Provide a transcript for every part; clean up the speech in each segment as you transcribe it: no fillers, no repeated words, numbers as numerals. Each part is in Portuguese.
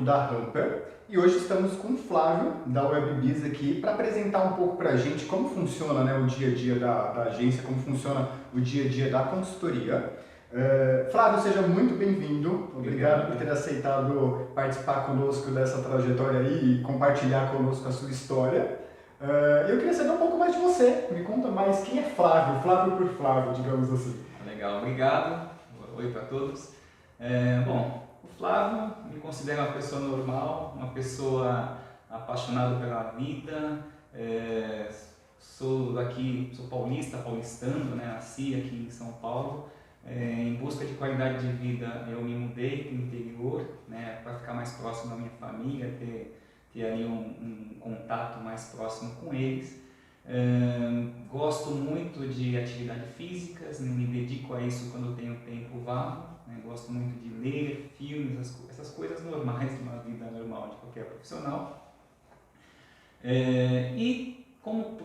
da Hamper e hoje estamos com o Flávio da WebBiz aqui para apresentar um pouco para a gente como funciona, né, o dia a dia da agência, como funciona o dia a dia da consultoria. Flávio, seja muito bem-vindo. Obrigado por ter aceitado participar conosco dessa trajetória aí e compartilhar conosco a sua história. Eu queria saber um pouco mais de você. Me conta mais quem é Flávio, Flávio por Flávio, digamos assim. Legal, obrigado. Oi para todos. Bom, o Flávio me considera uma pessoa normal, uma pessoa apaixonada pela vida. Sou paulista, paulistano, né? Nasci aqui em São Paulo. Em busca de qualidade de vida, eu me mudei para o interior, né? Para ficar mais próximo da minha família, ter ali um contato mais próximo com eles. Gosto muito de atividades físicas, né? Me dedico a isso quando eu tenho tempo vago, né? Gosto muito de ler filmes, essas coisas normais de uma vida normal de qualquer profissional. E como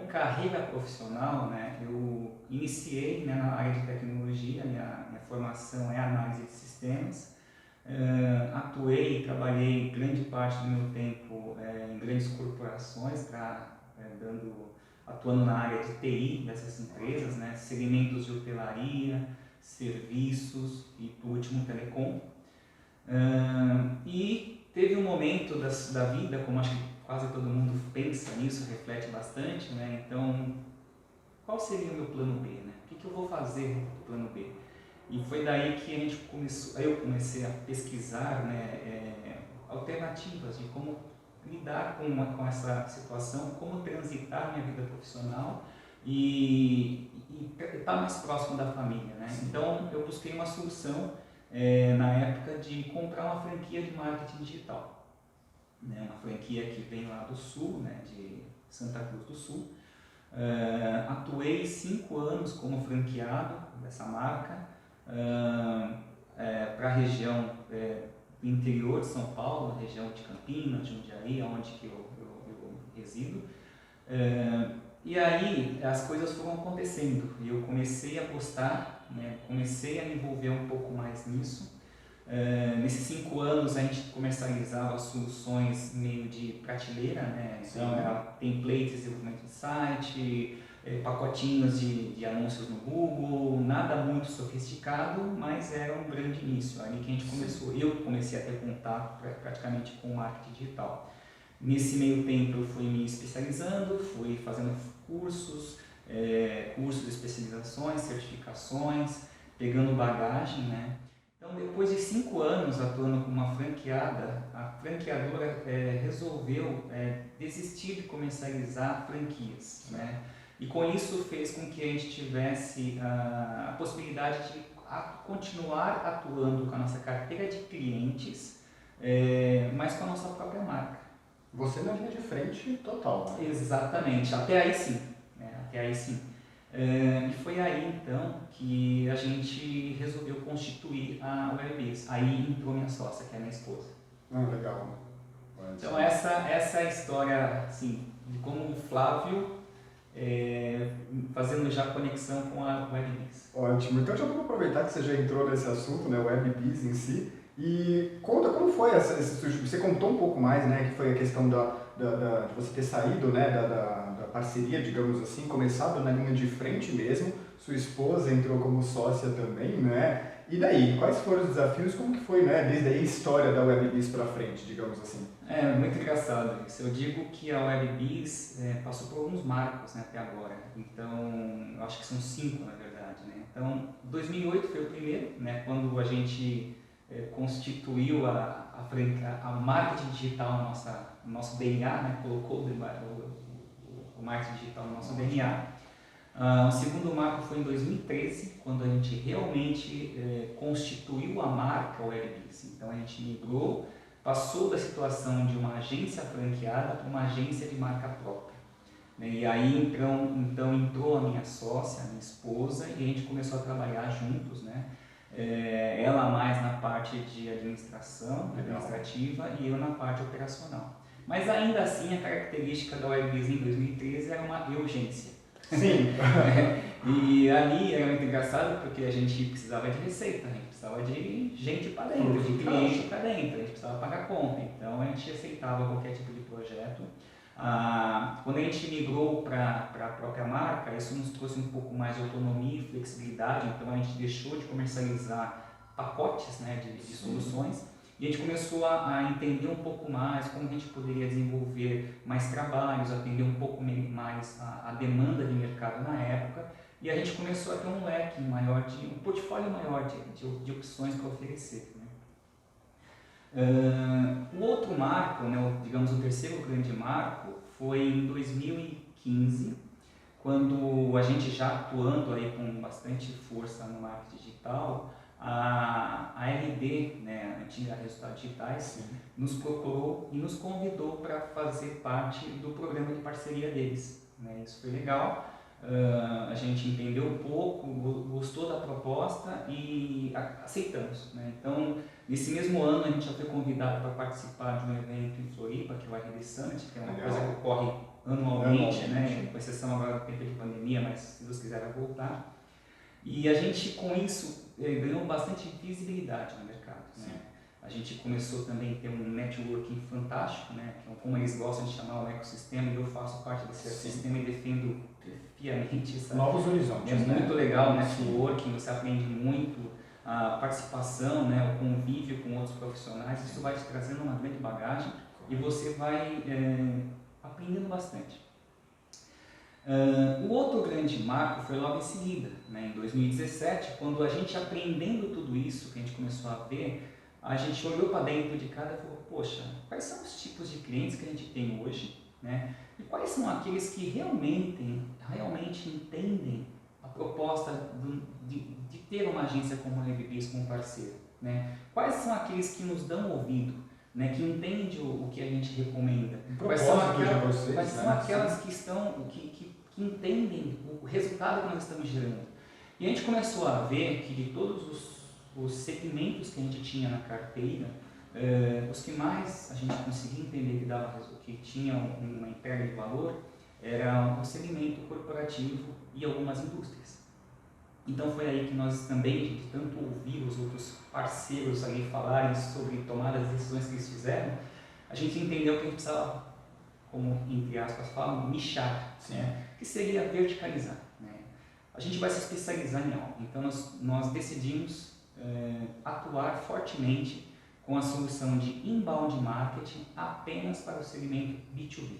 carreira profissional, né, eu iniciei, né, na área de tecnologia. Minha formação é análise de sistemas. Atuei e trabalhei grande parte do meu tempo em grandes corporações, atuando na área de TI dessas empresas, né, segmentos de hotelaria, serviços e, por último, telecom. E teve um momento da vida, como acho que quase todo mundo pensa nisso, reflete bastante, né? Então, qual seria o meu plano B, né? O que eu vou fazer no plano B? E foi daí que eu comecei a pesquisar, né, alternativas de como lidar com essa situação, como transitar minha vida profissional e estar mais próximo da família, né? Então, eu busquei uma solução na época de comprar uma franquia de marketing digital, né? Uma franquia que vem lá do sul, né, de Santa Cruz do Sul. Atuei 5 anos como franqueado dessa marca para a região do interior de São Paulo, região de Campinas, Jundiaí, onde que eu resido. E aí as coisas foram acontecendo e eu comecei a gostar, né, comecei a me envolver um pouco mais nisso. Nesses 5 anos a gente comercializava soluções meio de prateleira, né? Então era templates de desenvolvimento de site, pacotinhos de anúncios no Google, nada muito sofisticado, mas era um grande início. Aí que a gente começou, eu comecei a ter contato praticamente com o marketing digital. Nesse meio tempo eu fui me especializando, fui fazendo cursos, cursos de especializações, certificações, pegando bagagem, né? Então, depois de 5 anos atuando com uma franqueada, a franqueadora resolveu desistir de comercializar franquias, né? E com isso fez com que a gente tivesse a possibilidade de continuar atuando com a nossa carteira de clientes, mas com a nossa própria marca. Você na linha de frente total, né? Exatamente, até aí sim, né? Até aí sim. E foi aí então que a gente resolveu constituir a WebBiz. Aí entrou minha sócia, que é minha esposa. Legal. Então essa é a história, assim, de como o Flávio fazendo já conexão com a WebBiz. Ótimo. Então já vamos aproveitar que você já entrou nesse assunto, né, WebBiz em si, e conta como foi esse surgimento. Você contou um pouco mais, né, que foi a questão de você ter saído, né, da parceria, digamos assim, começado na linha de frente mesmo, sua esposa entrou como sócia também, né? E daí, quais foram os desafios, como que foi, né, desde aí a história da WebBiz para frente, digamos assim? Muito engraçado isso. Eu digo que a WebBiz passou por alguns marcos, né, até agora. Então, eu acho que são 5 na verdade, né? Então, 2008 foi o primeiro, né, quando a gente constituiu a marketing digital no nosso DNA, né, colocou o marketing digital no nosso DNA. O segundo marco foi em 2013, quando a gente realmente constituiu a marca WebBiz. Então a gente migrou, passou da situação de uma agência franqueada para uma agência de marca própria. E aí então entrou a minha sócia, a minha esposa, e a gente começou a trabalhar juntos, né? Ela mais na parte de administrativa e eu na parte operacional. Mas ainda assim a característica da WebBiz em 2013 era uma urgência. Sim. E ali era muito engraçado porque a gente precisava de receita, a gente precisava de gente para dentro, de cliente para dentro, a gente precisava pagar conta, então a gente aceitava qualquer tipo de projeto. Quando a gente migrou para a própria marca, isso nos trouxe um pouco mais de autonomia e flexibilidade, então a gente deixou de comercializar pacotes, né, de soluções, e a gente começou a entender um pouco mais como a gente poderia desenvolver mais trabalhos, atender um pouco mais a demanda de mercado na época, e a gente começou a ter um leque maior, um portfólio maior de opções para oferecer. O outro marco, né, digamos o terceiro grande marco, foi em 2015, quando a gente já atuando aí com bastante força no marketing digital, a RD, né, a antiga Resultados Digitais, sim, nos procurou e nos convidou para fazer parte do programa de parceria deles. Né? Isso foi legal, a gente entendeu um pouco, gostou da proposta e aceitamos. Né? Então, nesse mesmo ano, a gente já foi convidado para participar de um evento em Floripa, que é o RD Summit, que é uma coisa que ocorre anualmente, né? Com exceção agora do tempo de pandemia, mas se Deus quiser vai voltar. E a gente, com isso, ganhou bastante visibilidade no mercado. Né? A gente começou também a ter um networking fantástico, né? Que é como eles gostam de chamar o ecossistema, e eu faço parte desse ecossistema e defendo fiamente. Novos horizontes. É muito legal o networking, você aprende muito, a participação, né? O convívio com outros profissionais, isso vai te trazendo uma grande bagagem e você vai aprendendo bastante. O outro grande marco foi logo em seguida, né, em 2017, quando a gente aprendendo tudo isso, que a gente começou a ver, a gente olhou para dentro de cada e falou, poxa, quais são os tipos de clientes que a gente tem hoje, né, e quais são aqueles que realmente entendem a proposta de ter uma agência como a RBBIS como parceiro, né, quais são aqueles que nos dão ouvido, né, que entendem o que a gente recomenda, quais são aquelas que estão, que entendem o resultado que nós estamos gerando. E a gente começou a ver que de todos os segmentos que a gente tinha na carteira, os que mais a gente conseguia entender que tinham uma entrega de valor era o segmento corporativo e algumas indústrias. Então foi aí que nós também, de tanto ouvir os outros parceiros ali falarem sobre tomar as decisões que eles fizeram, a gente entendeu que a gente precisava, como entre aspas falam, nichar, né? Que seria verticalizar. Né? A gente vai se especializar em algo, então nós decidimos atuar fortemente com a solução de inbound marketing apenas para o segmento B2B.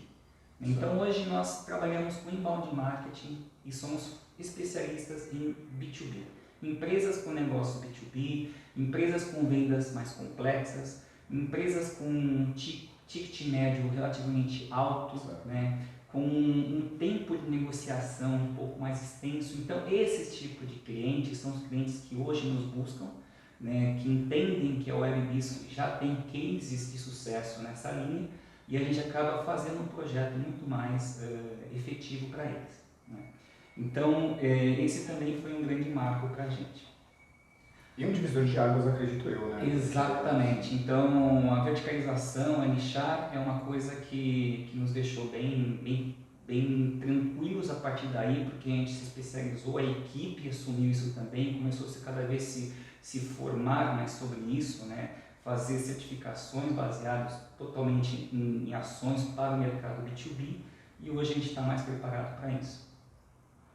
Então hoje nós trabalhamos com inbound marketing e somos especialistas em B2B. Empresas com negócio B2B, empresas com vendas mais complexas, empresas com ticket médio relativamente alto, né, com um tempo de negociação um pouco mais extenso. Então esses tipos de clientes são os clientes que hoje nos buscam, né, que entendem que a WebBiz já tem cases de sucesso nessa linha e a gente acaba fazendo um projeto muito mais efetivo para eles. Né? Então, esse também foi um grande marco para a gente. E um divisor de águas, acredito eu, né? Exatamente. Então, a verticalização, a nichar, é uma coisa que nos deixou bem tranquilos a partir daí, porque a gente se especializou, a equipe assumiu isso também, começou a cada vez se formar mais sobre isso, né? Fazer certificações baseadas totalmente em ações para o mercado B2B, e hoje a gente está mais preparado para isso.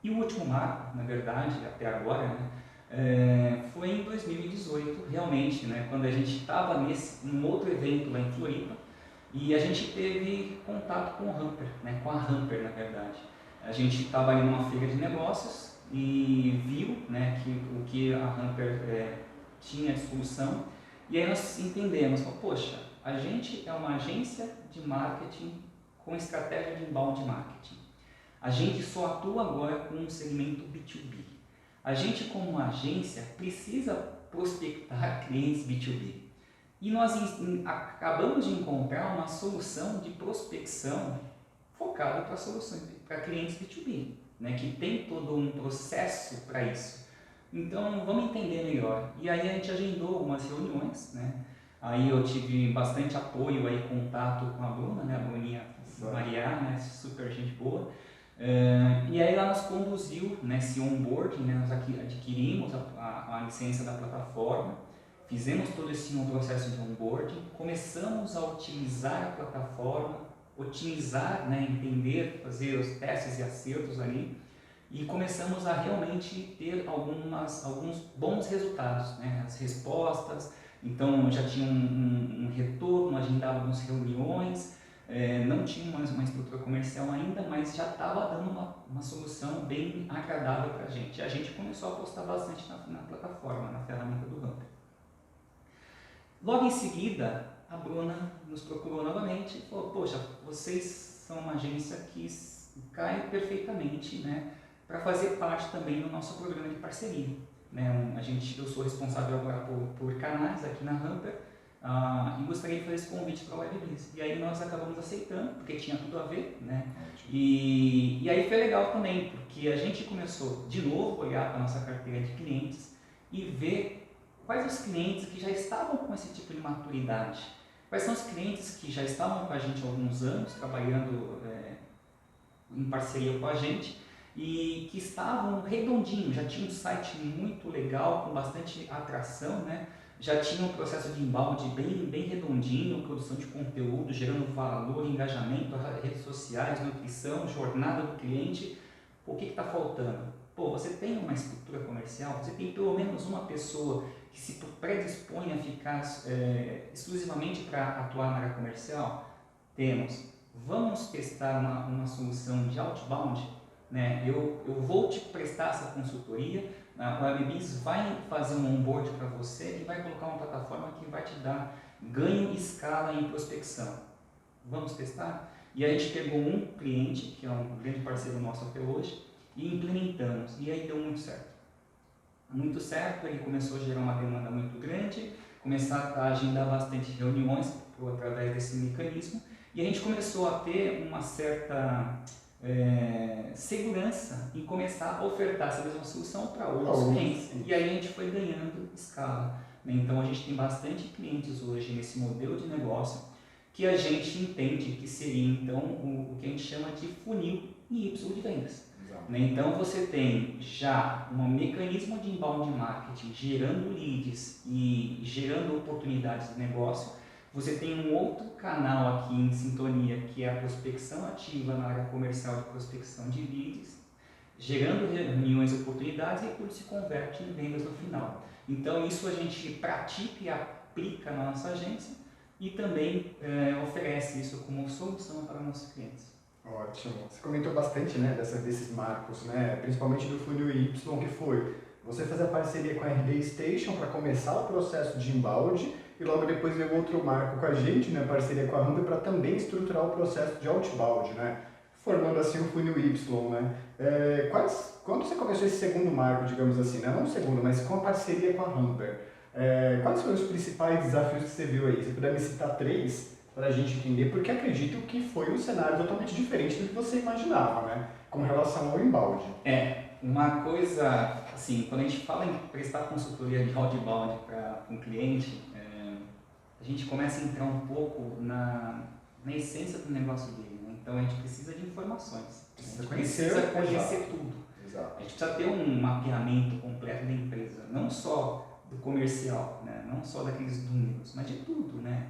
E o último marco, na verdade, até agora, né, foi em 2018, realmente, né, quando a gente estava num outro evento lá em Floripa, e a gente teve contato com o Hamper, né, com a Hamper, na verdade. A gente estava ali numa feira de negócios e viu, né, o que a Hamper tinha de solução, e aí nós entendemos, poxa, a gente é uma agência de marketing com estratégia de inbound marketing. A gente só atua agora com um segmento B2B. A gente, como agência, precisa prospectar clientes B2B. E nós acabamos de encontrar uma solução de prospecção focada para clientes B2B, né, que tem todo um processo para isso. Então, vamos entender melhor. E aí a gente agendou algumas reuniões, né? Aí eu tive bastante apoio, aí, contato com a Bruna, né? A Bruninha Mariá, né? Super gente boa. E aí ela nos conduziu nesse onboarding, né? Nós aqui adquirimos a licença da plataforma, fizemos todo esse processo de onboarding, começamos a utilizar a plataforma, otimizar, né? Entender, fazer os testes e acertos ali, e começamos a realmente ter alguns bons resultados, né? As respostas, então já tinha um retorno, agendávamos reuniões, não tinha uma estrutura comercial ainda, mas já estava dando uma solução bem agradável para a gente. A gente começou a apostar bastante na plataforma, na ferramenta do Hamper. Logo em seguida, a Bruna nos procurou novamente e falou: poxa, vocês são uma agência que cai perfeitamente, né, para fazer parte também do nosso programa de parceria. Né? Eu sou responsável agora por canais aqui na Hamper, e gostaria de fazer esse convite para a WebBiz. E aí nós acabamos aceitando, porque tinha tudo a ver, né? E aí foi legal também, porque a gente começou de novo a olhar para a nossa carteira de clientes e ver quais os clientes que já estavam com esse tipo de maturidade. Quais são os clientes que já estavam com a gente há alguns anos, trabalhando em parceria com a gente, e que estavam redondinhos, já tinha um site muito legal, com bastante atração, né? Já tinha um processo de inbound bem redondinho, produção de conteúdo, gerando valor, engajamento, redes sociais, nutrição, jornada do cliente. O que está faltando? Pô, você tem uma estrutura comercial, você tem pelo menos uma pessoa que se predispõe a ficar exclusivamente para atuar na área comercial? Temos. Vamos testar uma solução de outbound? Né? Eu vou te prestar essa consultoria, a WebBiz vai fazer um onboard para você e vai colocar uma plataforma que vai te dar ganho e escala em prospecção. Vamos testar? E a gente pegou um cliente, que é um grande parceiro nosso até hoje, e implementamos. E aí deu muito certo. Muito certo, ele começou a gerar uma demanda muito grande, começar a agendar bastante reuniões através desse mecanismo, e a gente começou a ter uma certa segurança em começar a ofertar essa mesma solução para outros clientes. E aí a gente foi ganhando escala. Né? Então a gente tem bastante clientes hoje nesse modelo de negócio que a gente entende que seria então o que a gente chama de funil em Y de vendas. Né? Então você tem já um mecanismo de inbound marketing gerando leads e gerando oportunidades de negócio. Você tem um outro canal aqui em sintonia, que é a prospecção ativa na área comercial de prospecção de leads, gerando reuniões e oportunidades, e tudo se converte em vendas no final. Então isso a gente pratica e aplica na nossa agência e também oferece isso como solução para nossos clientes. Ótimo. Você comentou bastante, né, desses marcos, né, principalmente do funil Y, que foi você fazer a parceria com a RD Station para começar o processo de inbound, e logo depois veio outro marco com a gente, né, parceria com a Hamper, para também estruturar o processo de outbound, né, formando assim o funil Y, né. Quando você começou esse segundo marco, digamos assim, né, não o segundo, mas com a parceria com a Hamper, quais foram os principais desafios que você viu aí? Se puder me citar 3 para a gente entender, porque acredito que foi um cenário totalmente diferente do que você imaginava, né, com relação ao inbound. Uma coisa, assim, quando a gente fala em prestar consultoria de outbound para um cliente, a gente começa a entrar um pouco na essência do negócio dele. Né? Então a gente precisa de informações, a gente precisa conhecer tudo. Exato. A gente precisa ter um mapeamento completo da empresa, não só do comercial, né? Não só daqueles números, mas de tudo, né?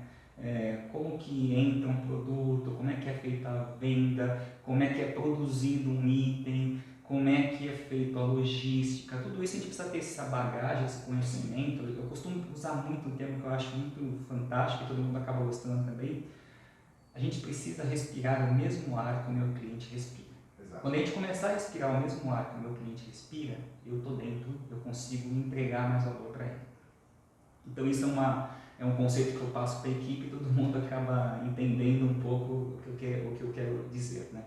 Como que entra um produto, como é que é feita a venda, como é que é produzido um item, como é que é feita a logística, tudo isso a gente precisa ter essa bagagem, esse conhecimento. Eu costumo usar muito um termo que eu acho muito fantástico e todo mundo acaba gostando também. A gente precisa respirar o mesmo ar que o meu cliente respira. Exato. Quando a gente começar a respirar o mesmo ar que o meu cliente respira, eu estou dentro, eu consigo entregar mais valor para ele. Então isso é um conceito que eu passo para a equipe e todo mundo acaba entendendo um pouco o que eu quero dizer, né?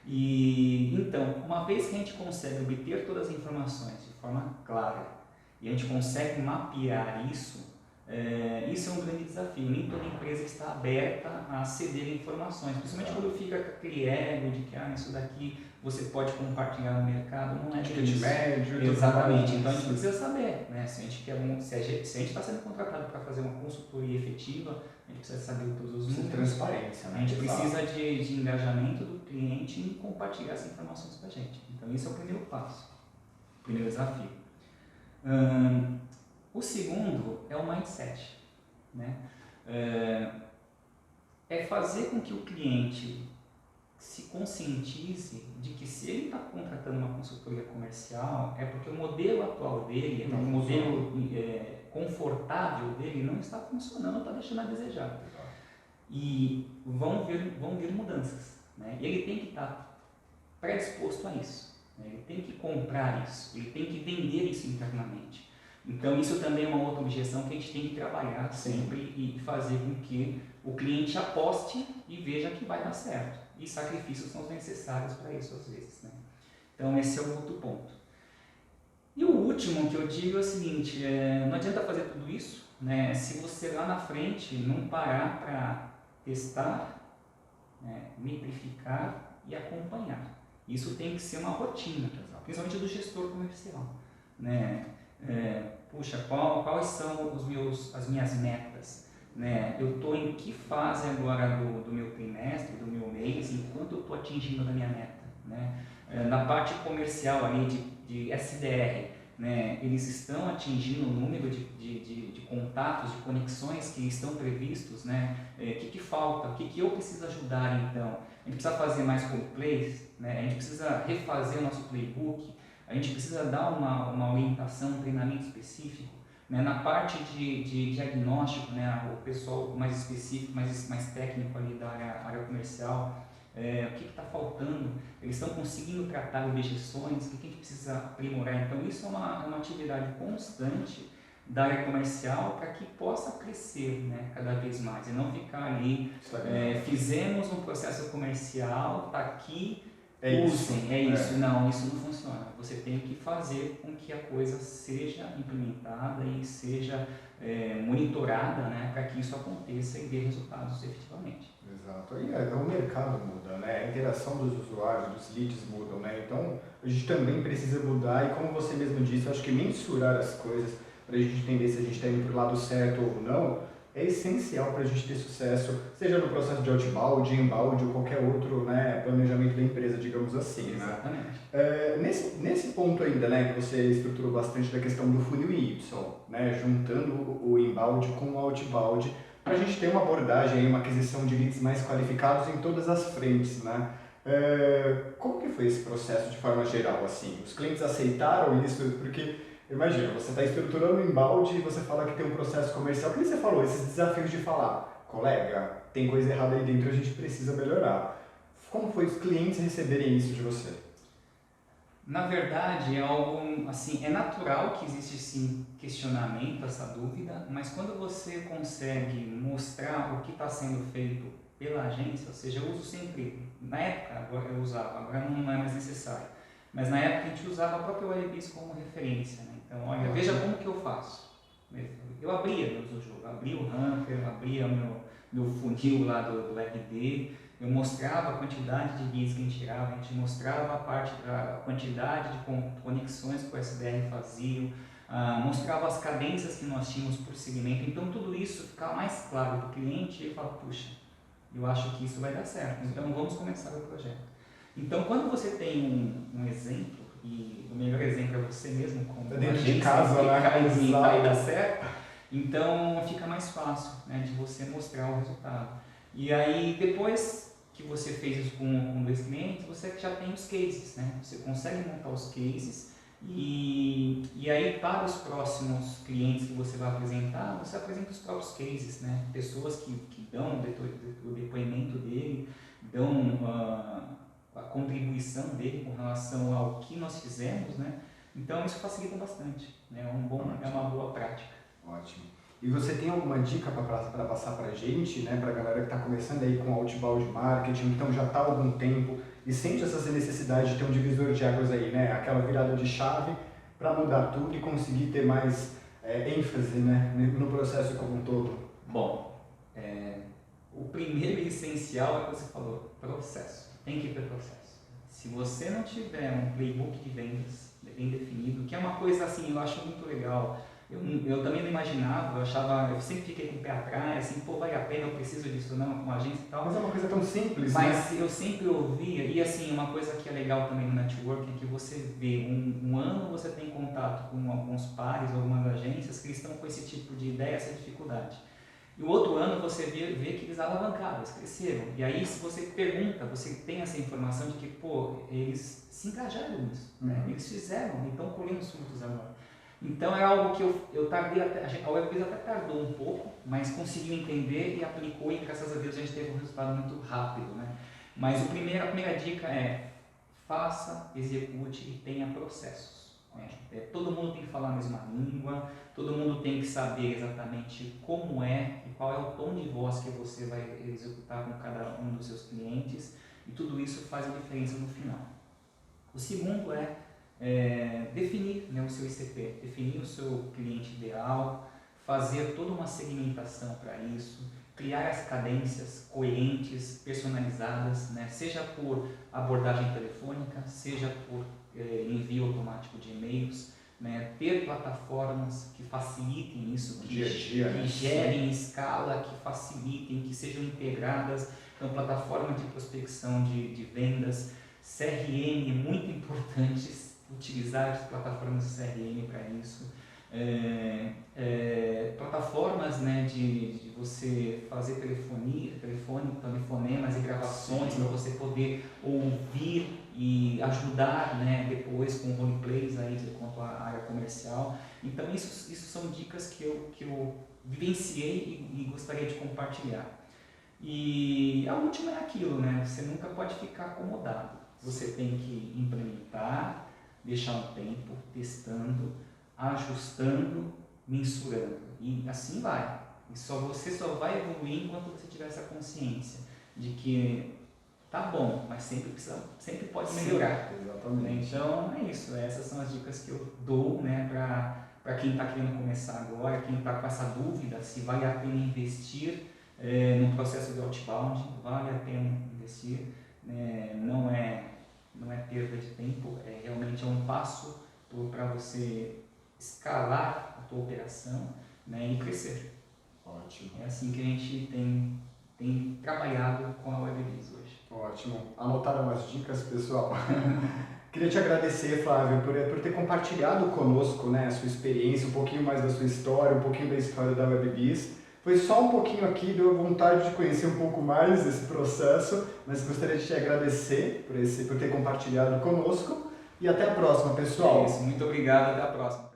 E então, uma vez que a gente consegue obter todas as informações de forma clara e a gente consegue mapear isso, isso é um grande desafio. Nem toda empresa está aberta a ceder informações, principalmente quando fica aquele ego de que isso daqui você pode compartilhar no mercado, não é Ticket isso. médio. Exatamente, então a gente precisa saber, né? Se a gente está sendo contratado para fazer uma consultoria efetiva, a gente precisa saber todos os números. Transparência, né? A gente precisa de engajamento do cliente em compartilhar essas informações com a gente. Então esse é o primeiro passo, o primeiro desafio. O segundo é o mindset, né? É fazer com que o cliente se conscientize de que se ele está contratando uma consultoria comercial é porque o modelo atual dele, o modelo confortável dele não está funcionando, está deixando a desejar. E vão vir mudanças, né? E ele tem que estar predisposto a isso, né? Ele tem que comprar isso, ele tem que vender isso internamente. Então isso também é uma outra objeção que a gente tem que trabalhar sempre e fazer com que o cliente aposte e veja que vai dar certo. E sacrifícios são necessários para isso às vezes, né? Então esse é o outro ponto. E o último que eu digo é o seguinte, não adianta fazer tudo isso, né, se você lá na frente não parar para testar, né, metrificar e acompanhar. Isso tem que ser uma rotina, principalmente do gestor comercial, né? Puxa, quais são as minhas metas? Né? Eu estou em que fase agora do meu trimestre, do meu mês, enquanto eu estou atingindo a minha meta? Né? Na parte comercial ali de SDR, né? Eles estão atingindo o número de contatos, de conexões que estão previstos, né? Que falta? O que eu preciso ajudar então? A gente precisa fazer mais roleplays, né? A gente precisa refazer o nosso playbook, a gente precisa dar uma orientação, um treinamento específico. Né, na parte de diagnóstico, né, o pessoal mais específico, mais técnico ali da área comercial, o que está faltando? Eles estão conseguindo tratar objeções? O que a gente precisa aprimorar? Então isso é uma atividade constante da área comercial para que possa crescer, né, cada vez mais e não ficar ali, fizemos um processo comercial, está aqui, usem, isso. Não, isso não funciona. Você tem que fazer com que a coisa seja implementada e seja monitorada, né, para que isso aconteça e dê resultados efetivamente. Exato. E o mercado muda, né? A interação dos usuários, dos leads mudam, né? Então a gente também precisa mudar e, como você mesmo disse, eu acho que mensurar as coisas para a gente entender se a gente está indo para o lado certo ou não é essencial para a gente ter sucesso, seja no processo de outbound, inbound ou qualquer outro, né, planejamento da empresa, digamos assim. Exatamente. Né? Nesse ponto ainda, né, que você estruturou bastante da questão do funil Y, né, juntando o inbound com o outbound, para a gente ter uma abordagem, uma aquisição de leads mais qualificados em todas as frentes, né? Como que foi esse processo de forma geral, assim? Os clientes aceitaram isso? Porque, imagina, você está estruturando o inbound e você fala que tem um processo comercial. O que você falou? Esses desafios de falar, colega, tem coisa errada aí dentro, a gente precisa melhorar. Como foi os clientes receberem isso de você? Na verdade, é algo assim, é natural que existe sim questionamento, essa dúvida, mas quando você consegue mostrar o que está sendo feito pela agência, ou seja, eu uso sempre, na época agora eu usava, agora não é mais necessário, mas na época a gente usava a própria WebBiz como referência, né? Então, olha, veja como que eu faço. Eu abria o jogo, abria o Ranker, abria meu funil lá do WebD, eu mostrava a quantidade de leads que a gente tirava, a gente mostrava a quantidade de conexões que o SDR fazia, mostrava as cadências que nós tínhamos por segmento. Então tudo isso ficava mais claro para o cliente e ele fala, puxa, eu acho que isso vai dar certo, então vamos começar o projeto. Então quando você tem um exemplo, e o melhor exemplo é você mesmo, como dentro de casa, e dá certo, então fica mais fácil, né, de você mostrar o resultado. E aí depois que você fez isso com 2 clientes, você já tem os cases, né? Você consegue montar os cases e aí para os próximos clientes que você vai apresentar, você apresenta os próprios cases, né? Pessoas que dão o depoimento dele, dão a contribuição dele com relação ao que nós fizemos, né? Então isso facilita bastante, né? É uma boa prática. Ótimo. E você tem alguma dica para passar para a gente, né, para a galera que está começando aí com outbound marketing, então já está há algum tempo e sente essa necessidade de ter um divisor de águas aí, né, aquela virada de chave para mudar tudo e conseguir ter mais ênfase, né, no processo como um todo? Bom, o primeiro e essencial é o que você falou, processo. Tem que ter processo. Se você não tiver um playbook de vendas bem definido, que é uma coisa assim, eu acho muito legal. Eu também não imaginava, eu sempre fiquei com o pé atrás, assim, pô, vale a pena, eu preciso disso não, com uma agência e tal. Mas é uma coisa tão simples, Mas né? eu sempre ouvia, e assim, uma coisa que é legal também no networking é que você vê, um ano você tem contato com alguns pares, algumas agências que estão com esse tipo de ideia, essa dificuldade. E o outro ano você vê que eles alavancaram, eles cresceram. E aí, se você pergunta, você tem essa informação de que, pô, eles se engajaram nisso, né? Eles fizeram, e estão colhendo os frutos agora. Então é algo que eu tardei até, a WebBiz até tardou um pouco, mas conseguiu entender e aplicou, e graças a Deus a gente teve um resultado muito rápido, né? Mas a primeira dica é: faça, execute e tenha processos, né? Todo mundo tem que falar a mesma língua, todo mundo tem que saber exatamente como é e qual é o tom de voz que você vai executar com cada um dos seus clientes, e tudo isso faz a diferença no final. O segundo é definir, né, o seu ICP, definir o seu cliente ideal, fazer toda uma segmentação para isso, criar as cadências coerentes, personalizadas, né, seja por abordagem telefônica, seja por envio automático de e-mails, né, ter plataformas que facilitem isso, que gerem escala, que facilitem, que sejam integradas. Então, plataforma de prospecção de vendas, CRM é muito importante, utilizar as plataformas de CRM para isso. Plataformas, né, de você fazer telefonemas e gravações para você poder ouvir e ajudar, né, depois com roleplays aí quanto à área comercial. Então isso são dicas que eu vivenciei e gostaria de compartilhar. E a última é aquilo, né, você nunca pode ficar acomodado. Você tem que implementar, deixar um tempo, testando, ajustando, mensurando. E assim vai. E você só vai evoluir enquanto você tiver essa consciência de que tá bom, mas sempre pode melhorar. Sim, exatamente. Então é isso. Essas são as dicas que eu dou, né, para quem está querendo começar agora, quem está com essa dúvida se vale a pena investir no processo de outbound. Vale a pena investir. Não é perda de tempo, realmente é um passo para você escalar a tua operação, né, e crescer. Ótimo. É assim que a gente tem trabalhado com a WebBiz hoje. Ótimo. Anotaram as dicas, pessoal? Queria te agradecer, Flávio, por ter compartilhado conosco, né, a sua experiência, um pouquinho mais da sua história, um pouquinho da história da WebBiz. Foi só um pouquinho aqui, deu vontade de conhecer um pouco mais esse processo, mas gostaria de te agradecer por ter compartilhado conosco, e até a próxima, pessoal. É isso, muito obrigado, até a próxima.